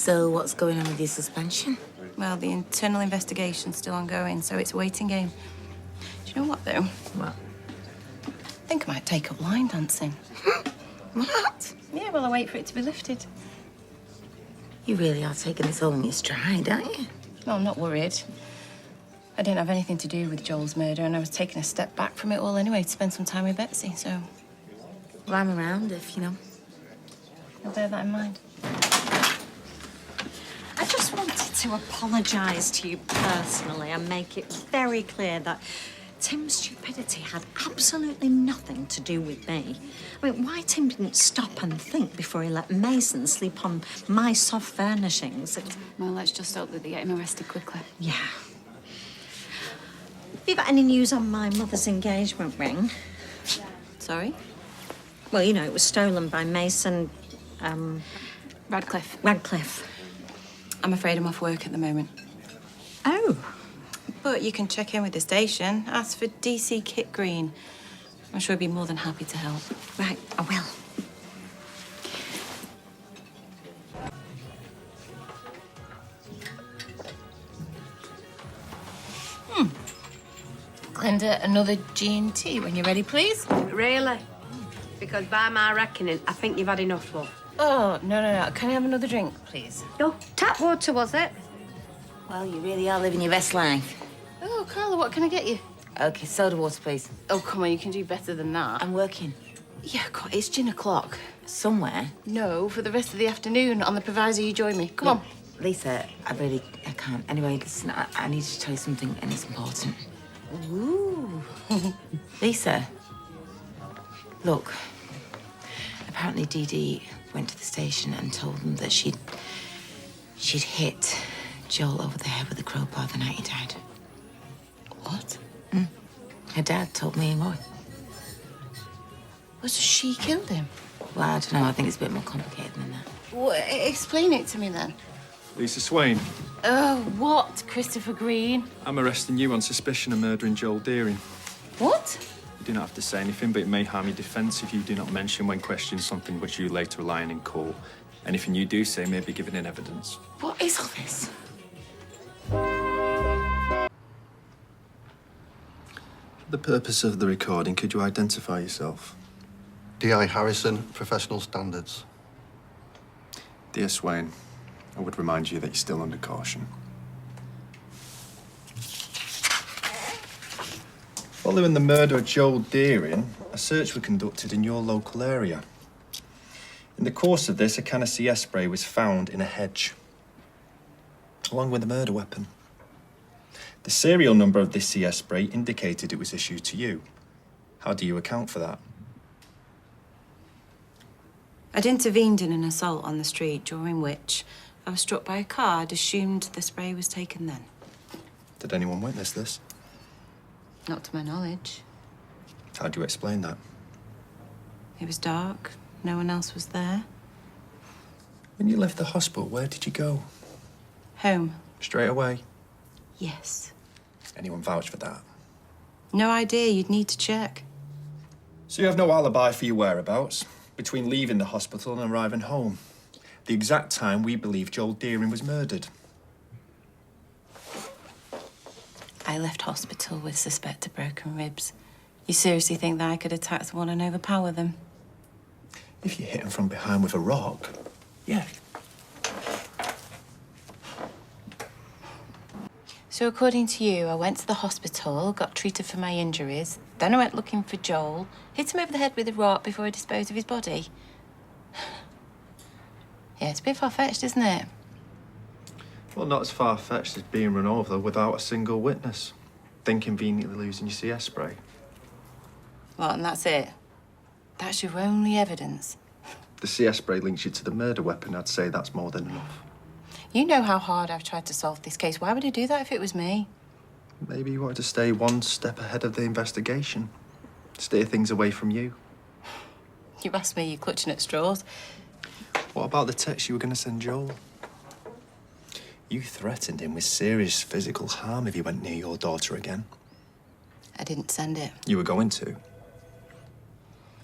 So what's going on with your suspension? Well, the internal investigation's still ongoing, so it's a waiting game. Do you know what, though? What? I think I might take up line dancing. What? Yeah, well, I wait for it to be lifted. You really are taking this all in your stride, aren't you? No, I'm not worried. I didn't have anything to do with Joel's murder, and I was taking a step back from it all anyway to spend some time with Betsy, so... Well, I'm around if, you know. I'll bear that in mind. I just wanted to apologise to you personally and make it very clear that Tim's stupidity had absolutely nothing to do with me. I mean, why Tim didn't stop and think before he let Mason sleep on my soft furnishings. Well, let's just hope that they get him arrested quickly. Yeah. Have you got any news on my mother's engagement ring? Sorry? Well, you know, it was stolen by Mason, Radcliffe. Radcliffe. I'm afraid I'm off work at the moment. Oh. But you can check in with the station. Ask for DC Kit Green. I'm sure he'd be more than happy to help. Right, I will. Glenda, another G&T when you're ready, please. Really? Because by my reckoning, I think you've had enough, love. Oh, no. Can I have another drink, please? No, tap water, was it? Well, you really are living your best life. Oh, Carla, what can I get you? Okay, soda water, please. Oh, come on, you can do better than that. I'm working. Yeah, it's gin o'clock. Somewhere. No, for the rest of the afternoon, on the proviso you join me. Come on. Lisa, I can't. Anyway, listen, I need to tell you something, and it's important. Ooh. Lisa, look, apparently Dee Dee went to the station and told them that she'd hit Joel over the head with a crowbar the night he died. What? Her dad told me and Roy. Was she killed him? Well, I don't know. I think it's a bit more complicated than that. Well, explain it to me then. Lisa Swain, Oh, what, Christopher Green? I'm arresting you on suspicion of murdering Joel Deering. What? You do not have to say anything, but it may harm your defence if you do not mention when questioned something which you later rely on in court. Anything you do say may be given in evidence. What is all this? For the purpose of the recording, could you identify yourself? D.I. Harrison, Professional Standards. Dear Swain, I would remind you that you're still under caution. Following the murder of Joel Deering, a search was conducted in your local area. In the course of this, a can of CS spray was found in a hedge, along with a murder weapon. The serial number of this CS spray indicated it was issued to you. How do you account for that? I'd intervened in an assault on the street, during which I was struck by a car. I'd assumed the spray was taken then. Did anyone witness this? Not to my knowledge. How do you explain that? It was dark. No one else was there. When you left the hospital, where did you go? Home. Straight away? Yes. Anyone vouch for that? No idea. You'd need to check. So you have no alibi for your whereabouts between leaving the hospital and arriving home. The exact time we believe Joel Deering was murdered. I left hospital with suspected broken ribs. You seriously think that I could attack someone and overpower them? If you hit him from behind with a rock, yeah. So according to you, I went to the hospital, got treated for my injuries, then I went looking for Joel, hit him over the head with a rock before I disposed of his body. Yeah, it's a bit far-fetched, isn't it? Well, not as far-fetched as being run over without a single witness, then conveniently losing your CS spray. Well, and that's it. That's your only evidence. The CS spray links you to the murder weapon. I'd say that's more than enough. You know how hard I've tried to solve this case. Why would I do that if it was me? Maybe you wanted to stay one step ahead of the investigation. Steer things away from you. You asked me, you're clutching at straws. What about the text you were going to send Joel? You threatened him with serious physical harm if he went near your daughter again. I didn't send it. You were going to.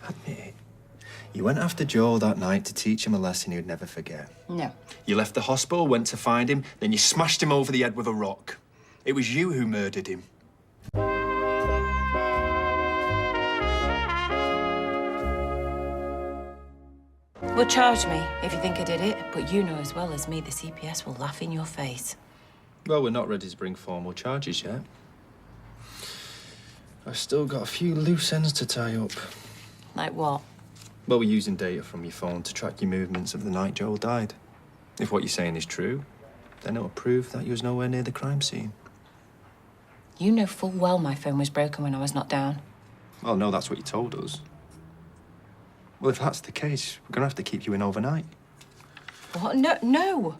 Admit it. You went after Joel that night to teach him a lesson he would never forget. No. You left the hospital, went to find him, then you smashed him over the head with a rock. It was you who murdered him. Well, charge me if you think I did it, but you know as well as me the CPS will laugh in your face. Well, we're not ready to bring formal charges yet. I've still got a few loose ends to tie up. Like what? Well, we're using data from your phone to track your movements of the night Joel died. If what you're saying is true, then it'll prove that you was nowhere near the crime scene. You know full well my phone was broken when I was not down. Well, no, that's what you told us. Well, if that's the case, we're gonna have to keep you in overnight. What? No.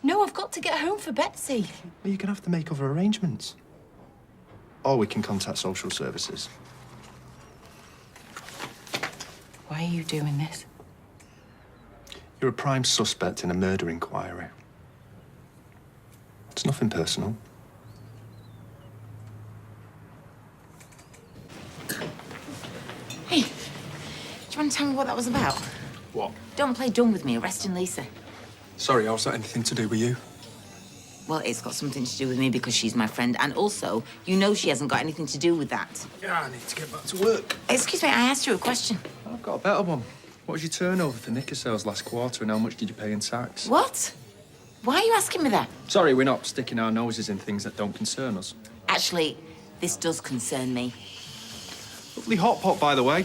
No, I've got to get home for Betsy. Well, you're gonna have to make other arrangements. Or we can contact social services. Why are you doing this? You're a prime suspect in a murder inquiry. It's nothing personal. Hey, do you want to tell me what that was about? What? Don't play dumb with me, arresting Lisa. Sorry, how's that anything to do with you? Well, it's got something to do with me because she's my friend, and also, you know she hasn't got anything to do with that. Yeah, I need to get back to work. Excuse me, I asked you a question. I've got a better one. What was your turnover for knicker sales last quarter, and how much did you pay in tax? What? Why are you asking me that? Sorry, we're not sticking our noses in things that don't concern us. Actually, this does concern me. Lovely hot pot, by the way.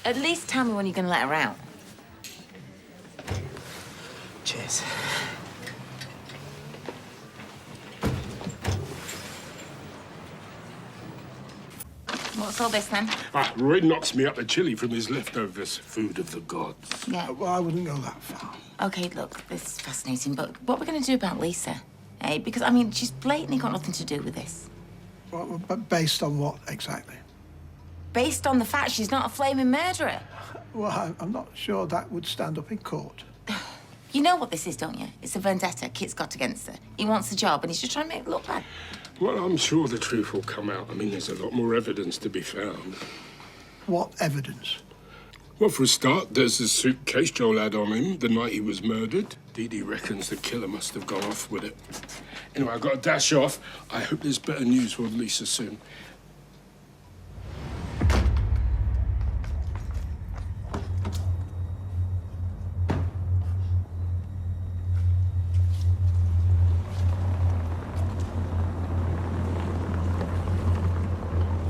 At least tell me when you're going to let her out. Cheers. What's all this, then? Roy knocks me up the chili from his leftovers. Food of the gods. Yeah. Well, I wouldn't go that far. OK, look, this is fascinating, but what we're going to do about Lisa? Eh? Because, I mean, she's blatantly got nothing to do with this. Well, but based on what exactly? Based on the fact she's not a flaming murderer. Well, I'm not sure that would stand up in court. You know what this is, don't you? It's a vendetta Kit's got against her. He wants the job, and he's just trying to make it look bad. Well, I'm sure the truth will come out. I mean, there's a lot more evidence to be found. What evidence? Well, for a start, there's the suitcase Joel had on him the night he was murdered. Dee Dee reckons the killer must have gone off with it. Anyway, I've got to dash off. I hope there's better news for Lisa soon.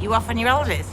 You off on your holidays?